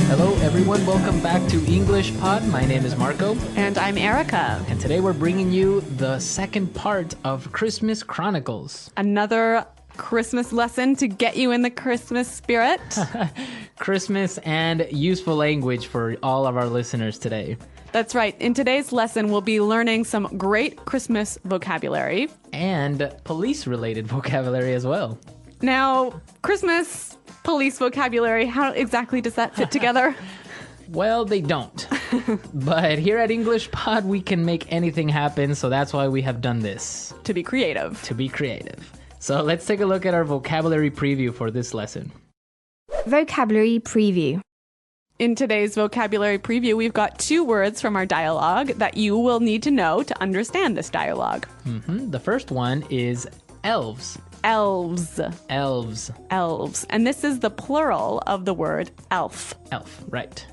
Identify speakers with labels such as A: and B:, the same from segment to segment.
A: Hello everyone, welcome back to English Pod. My name is Marco.
B: And I'm Erica.
A: And today we're bringing you the second part of Christmas Chronicles.
B: Another Christmas lesson to get you in the Christmas spirit.
A: Christmas and useful language for all of our listeners today.
B: That's right. In today's lesson, we'll be learning some great Christmas vocabulary.
A: And police-related vocabulary as well.
B: Now, Christmas, police vocabulary, how exactly does that fit together?
A: Well, they don't. But here at English Pod, we can make anything happen, so that's why we have done this.
B: To be creative.
A: To be creative. So let's take a look at our vocabulary preview for this lesson.
C: Vocabulary preview.
B: In today's vocabulary preview, we've got 2 words from our dialogue that you will need to know to understand this dialogue.
A: The first one is elves.
B: Elves.
A: Elves.
B: Elves. And this is the plural of the word elf.
A: Elf, right.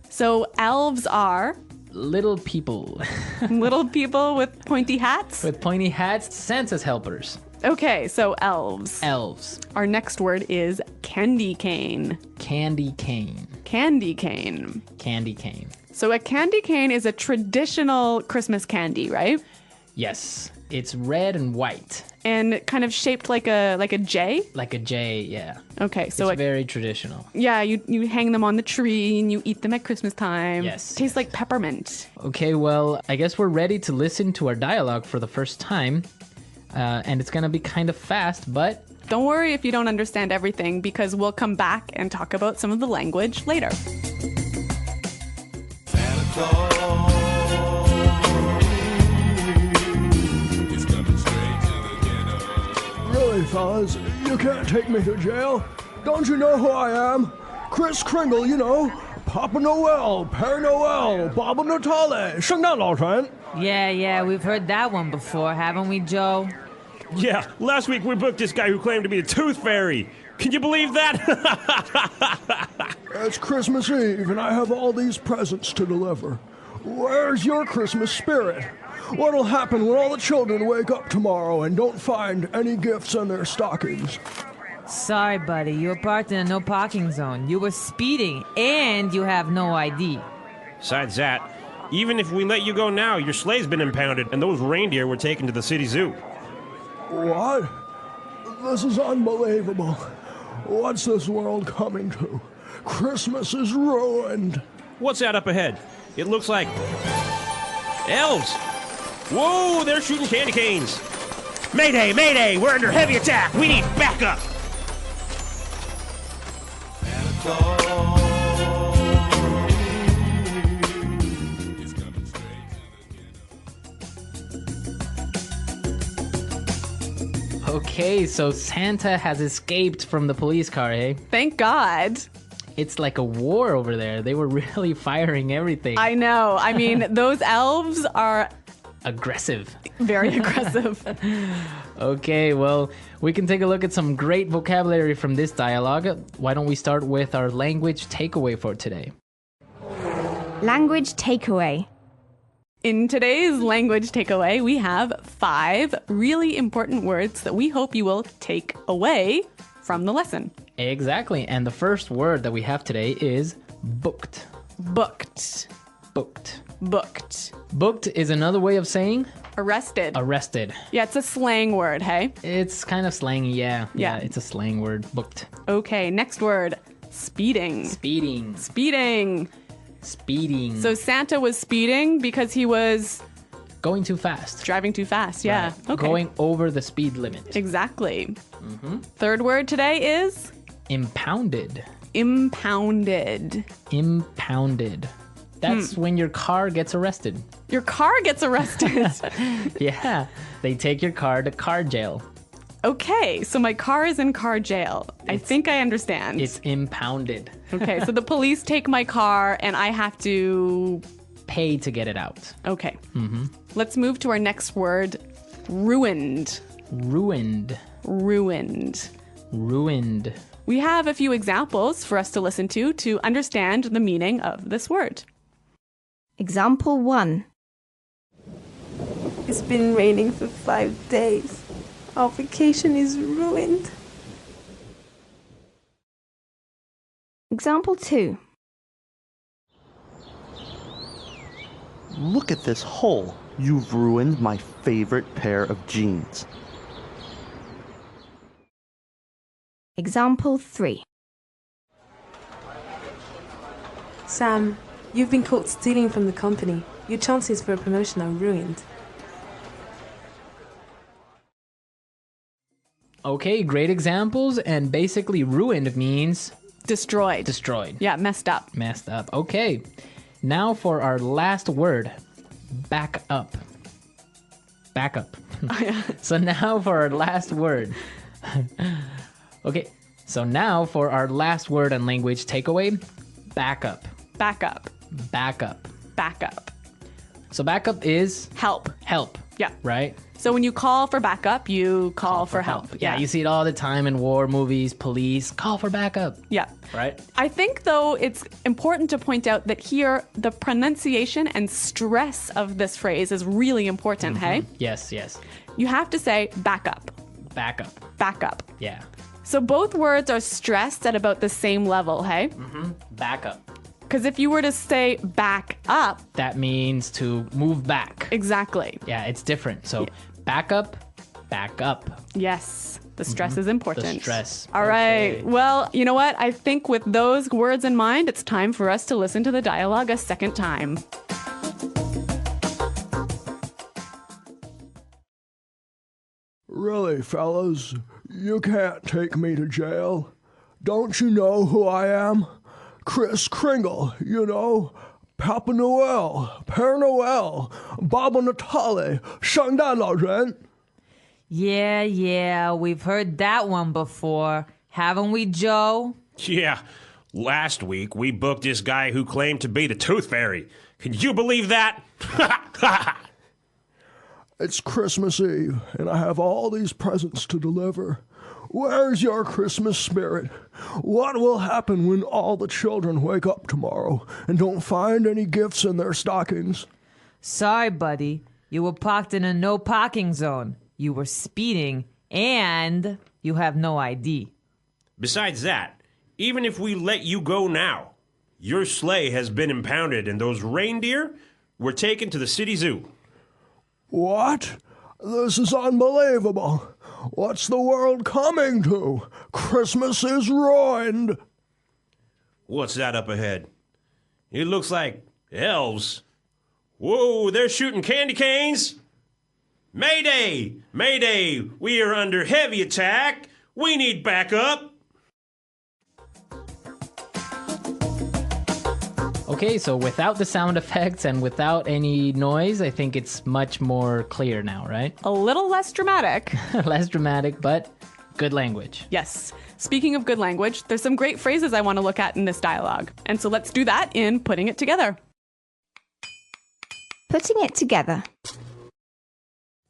B: So elves are
A: Little people.
B: little people with pointy hats.
A: With pointy hats, Santa's helpers.
B: Okay, so elves.
A: Elves.
B: Our next word is candy cane.
A: Candy cane.
B: Candy cane.
A: Candy cane.
B: So a candy cane is a traditional Christmas candy, right?
A: Yes. It's red and white.
B: And kind of shaped like a J?
A: Like a J, yeah.
B: Okay, so
A: it's very traditional.
B: Yeah, you hang them on the tree and you eat them at Christmas time.
A: Yes.
B: Tastes like peppermint.
A: Okay, well, I guess we're ready to listen to our dialogue for the first time. And it's going to be kind of fast, but
B: don't worry if you don't understand everything, because we'll come back and talk about some of the language later.
D: Santa Claus is coming straight to the ghetto.
E: Really, fellas, you can't take me to jail. Don't you know who I am? Kris Kringle, you know. Papa Noel, Père Noel, Baba Natale, 圣诞老人.
F: Yeah, we've heard that one before, haven't we, Joe?
G: Yeah, last week we booked this guy who claimed to be the Tooth Fairy. Can you believe that?
E: It's Christmas Eve, and I have all these presents to deliver. Where's your Christmas spirit? What'll happen when all the children wake up tomorrow and don't find any gifts in their stockings?
F: Sorry, buddy, you were parked in a no parking zone. You were speeding, and you have no ID.
G: Besides that, even if we let you go now, your sleigh's been impounded, and those reindeer were taken to the city zoo.
E: What? This is unbelievable. What's this world coming to? Christmas is ruined.
G: What's that up ahead? It looks like elves. Whoa, they're shooting candy canes. Mayday, mayday, we're under heavy attack. We need backup.
D: Santa Claus is coming straight to the ghetto.
A: okay, so Santa has escaped from the police car, eh?
B: Thank God.
A: It's like a war over there. They were really firing everything.
B: I know. I mean, those elves are
A: Aggressive.
B: very aggressive.
A: Okay, well, we can take a look at some great vocabulary from this dialogue. Why don't we start with our language takeaway for today?
C: Language takeaway.
B: In today's language takeaway, we have 5 really important words that we hope you will take away from the lesson.
A: Exactly, and the first word that we have today is booked.
B: Booked.
A: Booked.
B: Booked.
A: Booked is another way of saying
B: Arrested.
A: arrested.
B: Yeah, it's a slang word, hey?
A: It's kind of slangy, yeah.
B: Yeah.
A: It's a slang word. Booked.
B: Okay, next word. Speeding.
A: Speeding.
B: Speeding.
A: Speeding.
B: So Santa was speeding because he was
A: going too fast.
B: driving too fast. Yeah.
A: Right.
B: Okay.
A: Going over the speed limit.
B: Exactly. Third word today is
A: Impounded.
B: impounded.
A: Impounded. That's when your car gets arrested.
B: Your car gets arrested.
A: Yeah. They take your car to car jail.
B: Okay, so my car is in car jail. I think I understand.
A: It's impounded.
B: Okay, so the police take my car and I have to...
A: Pay to get it out.
B: Okay. Let's move to our next word. Ruined.
A: Ruined.
B: Ruined.
A: Ruined.
B: We have a few examples for us to listen to understand the meaning of this word.
C: Example 1.
H: It's been raining for 5 days. Our vacation is ruined.
C: Example 2.
I: Look at this hole. You've ruined my favorite pair of jeans.
C: Example 3.
H: Sam, you've been caught stealing from the company. Your chances for a promotion are ruined.
A: Okay, great examples. And basically, ruined means
B: Destroyed.
A: destroyed.
B: Yeah, messed up.
A: Messed up. Okay. Now for our last word, back up. Back up. So now for our last word. Okay. So now for our last word and language takeaway, back up.
B: Back up.
A: Back up.
B: Back up.
A: So backup is
B: Help.
A: help.
B: Yeah.
A: Right?
B: So when you call for backup, you call for help.
A: Yeah, you see it all the time in war movies, police, call for backup.
B: Yeah.
A: Right?
B: I think, though, it's important to point out that here the pronunciation and stress of this phrase is really important, hey?
A: Yes, yes.
B: You have to say backup.
A: Backup.
B: Backup.
A: Yeah.
B: So both words are stressed at about the same level, hey?
A: Backup.
B: Because if you were to say back up,
A: That means to move back.
B: exactly.
A: Yeah, it's different. So back up, back up.
B: Yes, the stress is important.
A: The stress.
B: All right.
A: Okay.
B: Well, you know what? I think with those words in mind, it's time for us to listen to the dialogue a second time.
E: Really, fellas, you can't take me to jail. Don't you know who I am? Kris Kringle, you know. Papa Noel, Père Noel, Baba Natale, 圣诞老人.
F: Yeah, we've heard that one before. Haven't we, Joe?
G: Yeah. Last week, we booked this guy who claimed to be the Tooth Fairy. Can you believe that?
E: It's Christmas Eve, and I have all these presents to deliver. Where's your Christmas spirit? What will happen when all the children wake up tomorrow and don't find any gifts in their stockings?
F: Sorry, buddy. You were parked in a no parking zone. You were speeding, and you have no ID.
G: Besides that, even if we let you go now, your sleigh has been impounded and those reindeer were taken to the city zoo.
E: What? This is unbelievable. What's the world coming to? Christmas is ruined.
G: What's that up ahead? It looks like elves. Whoa, they're shooting candy canes. Mayday! Mayday! We are under heavy attack. We need backup.
A: Okay, so without the sound effects and without any noise, I think it's much more clear now, right?
B: A little less dramatic.
A: Less dramatic, but good language.
B: Yes. Speaking of good language, there's some great phrases I want to look at in this dialogue. And so let's do that in Putting It Together.
C: Putting it together.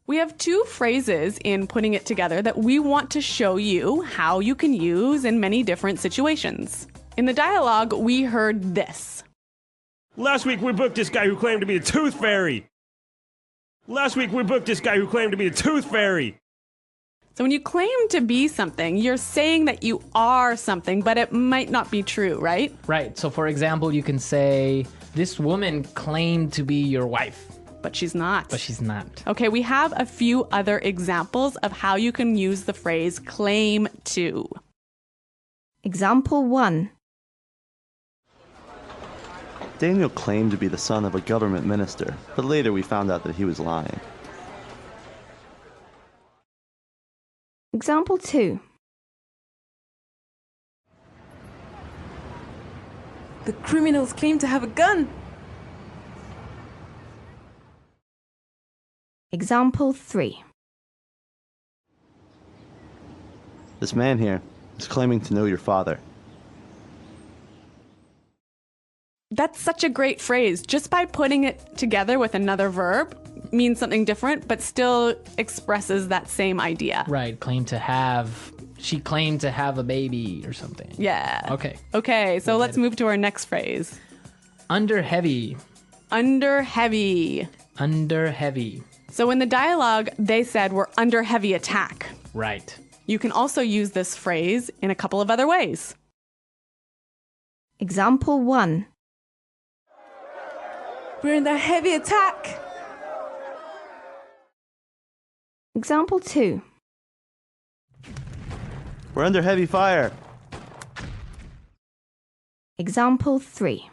B: We have two phrases in Putting It Together that we want to show you how you can use in many different situations. In the dialogue, we heard this.
G: Last week we booked this guy who claimed to be the Tooth Fairy. Last week we booked this guy who claimed to be the Tooth Fairy.
B: So when you claim to be something, you're saying that you are something, but it might not be true, right?
A: Right, so for example, you can say, this woman claimed to be your wife.
B: But she's not.
A: But she's not.
B: Okay, we have a few other examples of how you can use the phrase claim to.
C: Example 1.
I: Daniel claimed to be the son of a government minister, but later we found out that he was lying.
C: Example 2.
H: The criminals claim to have a gun.
C: Example 3.
I: This man here is claiming to know your father.
B: That's such a great phrase. Just by putting it together with another verb means something different, but still expresses that same idea.
A: Right, she claimed to have a baby or something.
B: Yeah.
A: Okay.
B: Okay, so let's move to our next phrase.
A: Under heavy.
B: Under heavy.
A: Under heavy.
B: So in the dialogue, they said we're under heavy attack.
A: Right.
B: You can also use this phrase in a couple of other ways.
C: Example 1.
H: We're under heavy attack.
C: Example 2.
I: We're under heavy fire.
C: Example 3.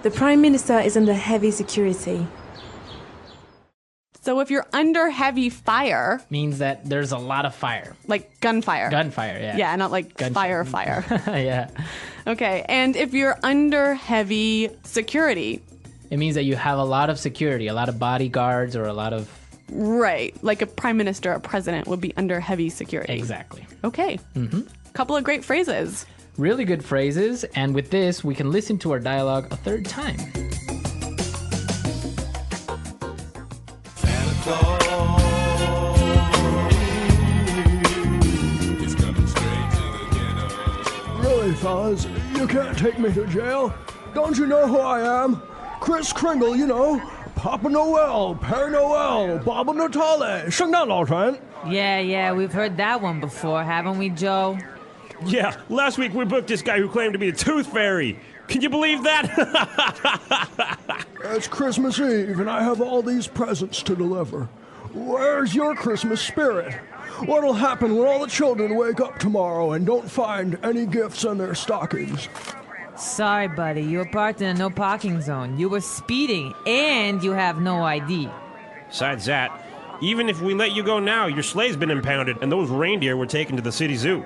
H: The Prime Minister is under heavy security.
B: So if you're under heavy fire,
A: Means that there's a lot of fire.
B: like gunfire.
A: Gunfire, yeah.
B: Yeah, not like fire.
A: Yeah.
B: Okay, and if you're under heavy security,
A: It means that you have a lot of security, a lot of bodyguards, or a lot of...
B: right, like a prime minister, a president would be under heavy security.
A: Exactly.
B: Okay. Couple of great phrases.
A: Really good phrases, and with this, we can listen to our dialogue a third time.
D: Santa Claus is coming straight to the ghetto.
E: Really, fellas, you can't take me to jail. Don't you know who I am? Kris Kringle, you know. Papa Noel, Père Noel, Baba Natale, 圣诞老人.
F: Yeah, we've heard that one before, haven't we, Joe?
G: Yeah, last week we booked this guy who claimed to be the Tooth Fairy. Can you believe that?
E: It's Christmas Eve, and I have all these presents to deliver. Where's your Christmas spirit? What'll happen when all the children wake up tomorrow and don't find any gifts in their stockings?
F: Sorry, buddy, you were parked in a no parking zone. You were speeding, and you have no ID.
G: Besides that, even if we let you go now, your sleigh's been impounded, and those reindeer were taken to the city zoo.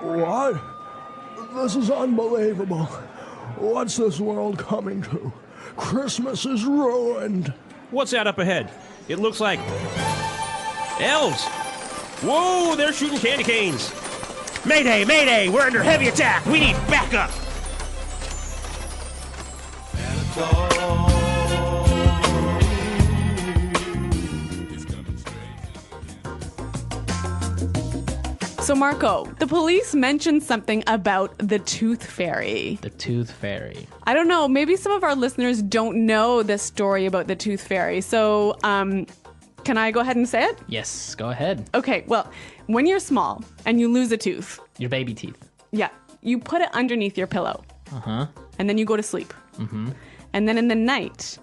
E: What? This is unbelievable. What's this world coming to? Christmas is ruined.
G: What's that up ahead? It looks like... elves! Whoa, they're shooting candy canes! Mayday, mayday! We're under heavy attack! We need backup!
D: Santa Claus is coming straight to the ghetto.
B: So, Marco, the police mentioned something about the Tooth Fairy.
A: The Tooth Fairy.
B: I don't know, maybe some of our listeners don't know this story about the Tooth Fairy. So, can I go ahead and say it?
A: Yes, go ahead.
B: Okay, well, when you're small and you lose a tooth,
A: Your baby teeth.
B: yeah, you put it underneath your pillow.
A: Uh-huh.
B: And then you go to sleep. And then in the night,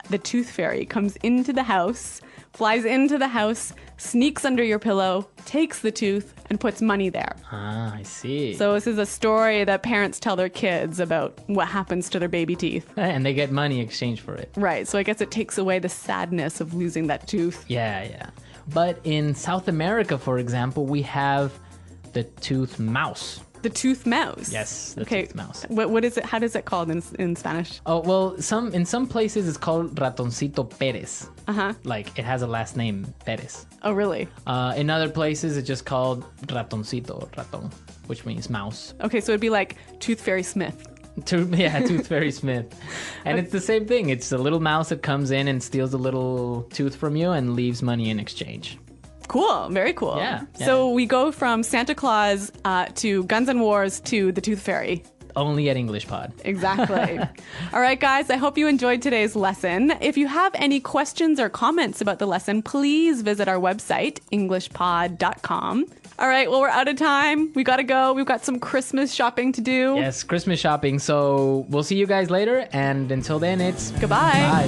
B: the Tooth Fairy comes into the house, flies into the house, sneaks under your pillow, takes the tooth, and puts money there.
A: Ah, I see.
B: So this is a story that parents tell their kids about what happens to their baby teeth.
A: And they get money in exchange for it.
B: Right, so I guess it takes away the sadness of losing that tooth.
A: Yeah. But in South America, for example, we have the tooth mouse.
B: The tooth mouse.
A: Yes, the
B: Okay,
A: tooth mouse.
B: what is it? How is it called in Spanish?
A: Oh, well, in some places it's called Ratoncito Pérez.
B: Uh-huh.
A: Like, it has a last name, Pérez.
B: Oh, really?
A: In other places it's just called Ratoncito, Raton, which means mouse.
B: Okay, so it'd be like Tooth Fairy Smith.
A: Tooth Fairy Smith. And it's the same thing. It's a little mouse that comes in and steals a little tooth from you and leaves money in exchange.
B: Cool, very cool.
A: Yeah.
B: So we go from Santa Claus to Guns N' Wars to the Tooth Fairy.
A: Only at English Pod.
B: Exactly. All right, guys, I hope you enjoyed today's lesson. If you have any questions or comments about the lesson, please visit our website, englishpod.com. All right, well, we're out of time. We got to go. We've got some Christmas shopping to do.
A: Yes, Christmas shopping. So we'll see you guys later. And until then, it's
B: Goodbye.
A: bye.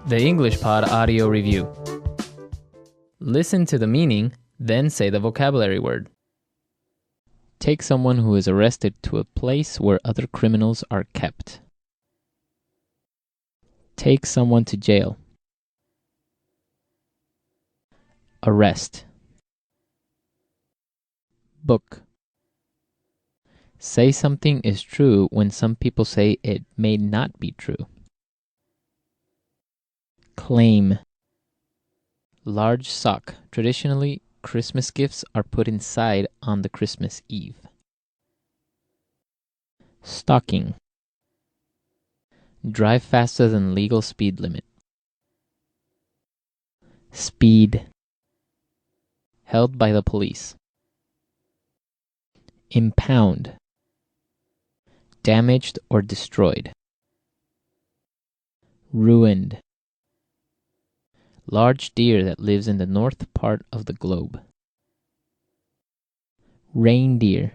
A: The English Pod Audio Review. Listen to the meaning, then say the vocabulary word. Take someone who is arrested to a place where other criminals are kept. Take someone to jail. Arrest. Book. Say something is true when some people say it may not be true. Claim. Large sock. Traditionally, Christmas gifts are put inside on the Christmas Eve. Stocking. Drive faster than legal speed limit. Speed. Held by the police. Impound. Damaged or destroyed. Ruined. Large deer that lives in the north part of the globe. Reindeer.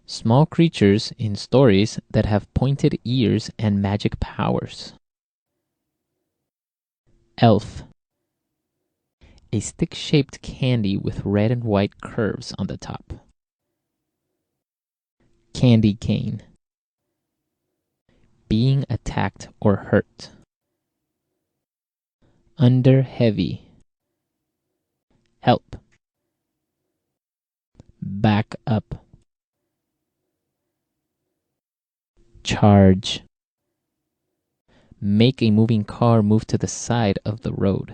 A: Small creatures in stories that have pointed ears and magic powers. Elf. A stick-shaped candy with red and white curves on the top. Candy cane. Being attacked or hurt. Under heavy. Help. Back up. Charge. Make a moving car move to the side of the road.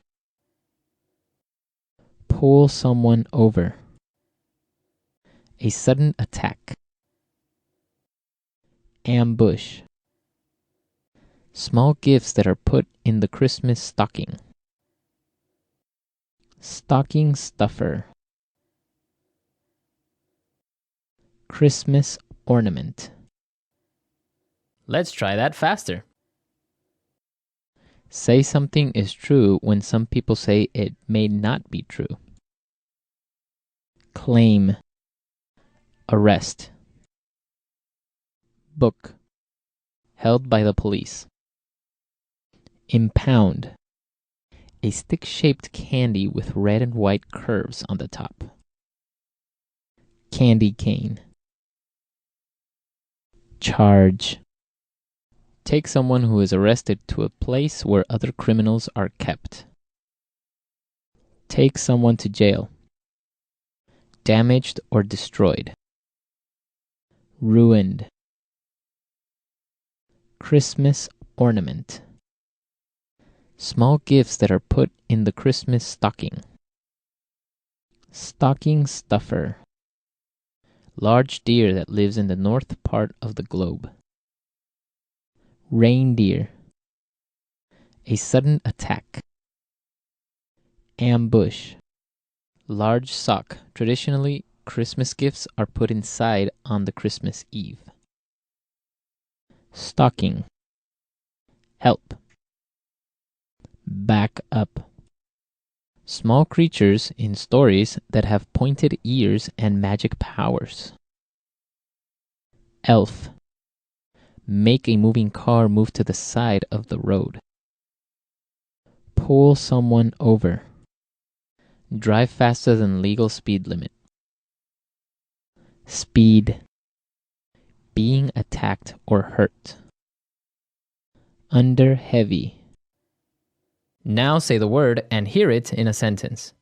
A: Pull someone over. A sudden attack. Ambush. Small gifts that are put in the Christmas stocking. Stocking stuffer. Christmas ornament. Let's try that faster. Say something is true when some people say it may not be true. Claim. Arrest. Book. Held by the police. Impound. A stick-shaped candy with red and white curves on the top. Candy cane. Charge. Take someone who is arrested to a place where other criminals are kept. Take someone to jail. Damaged or destroyed. Ruined. Christmas ornament. Small gifts that are put in the Christmas stocking. Stocking stuffer. Large deer that lives in the north part of the globe. Reindeer. A sudden attack. Ambush. Large sock. Traditionally, Christmas gifts are put inside on the Christmas Eve. Stocking. Help. Back up. Small creatures in stories that have pointed ears and magic powers. Elf. Make a moving car move to the side of the road. Pull someone over. Drive faster than legal speed limit. Speed. Being attacked or hurt. Under heavy. Now say the word and hear it in a sentence.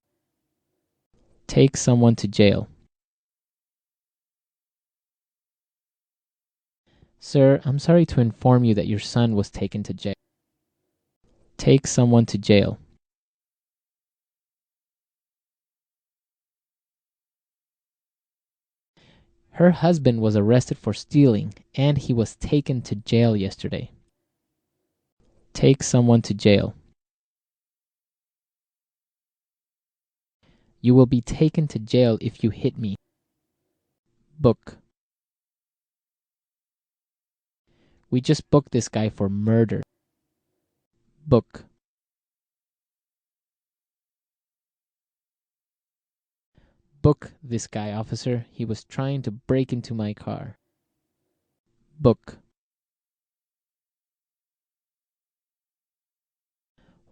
A: Take someone to jail. Sir, I'm sorry to inform you that your son was taken to jail. Take someone to jail. Her husband was arrested for stealing, and he was taken to jail yesterday. Take someone to jail. You will be taken to jail if you hit me. Book. We just booked this guy for murder. Book. Book this guy, officer. He was trying to break into my car. Book.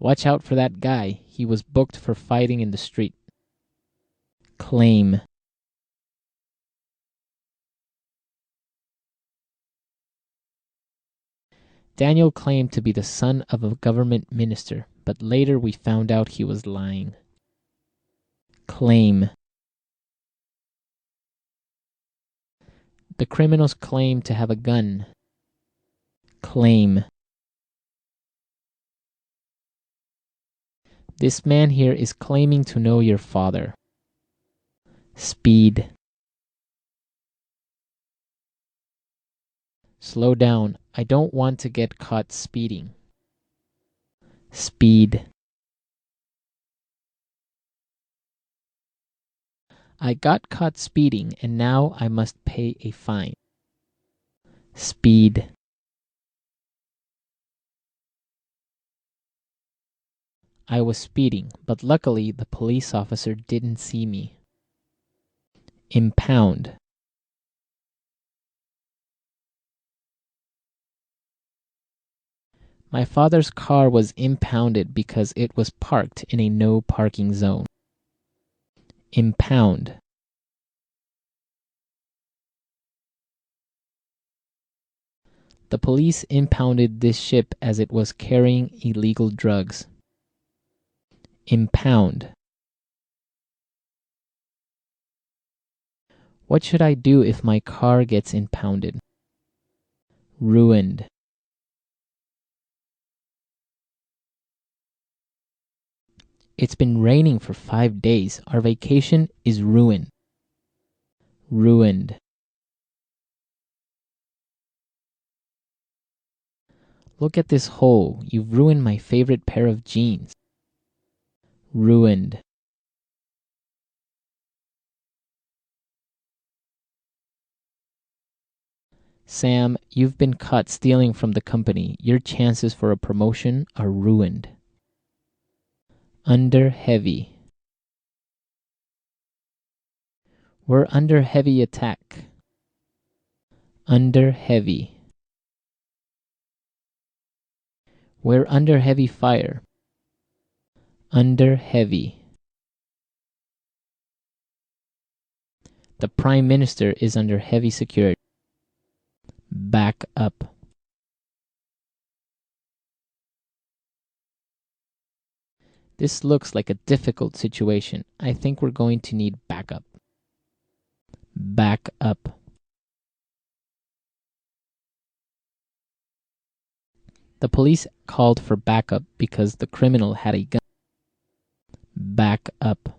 A: Watch out for that guy. He was booked for fighting in the street. Claim. Daniel claimed to be the son of a government minister, but later we found out he was lying. Claim. The criminals claim to have a gun. Claim. This man here is claiming to know your father. Speed. Slow down. I don't want to get caught speeding. Speed. I got caught speeding and now I must pay a fine. Speed. I was speeding, but luckily the police officer didn't see me. Impound. My father's car was impounded because it was parked in a no parking zone. Impound. The police impounded this ship as it was carrying illegal drugs. Impound. What should I do if my car gets impounded? Ruined. It's been raining for 5 days. Our vacation is ruined. Ruined. Look at this hole. You've ruined my favorite pair of jeans. Ruined. Sam, you've been caught stealing from the company. Your chances for a promotion are ruined. Under heavy. We're under heavy attack. Under heavy. We're under heavy fire. Under heavy. The Prime Minister is under heavy security. Back up. This looks like a difficult situation. I think we're going to need backup. Back up. The police called for backup because the criminal had a gun. Back up.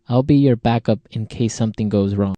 A: I'll be your backup in case something goes wrong.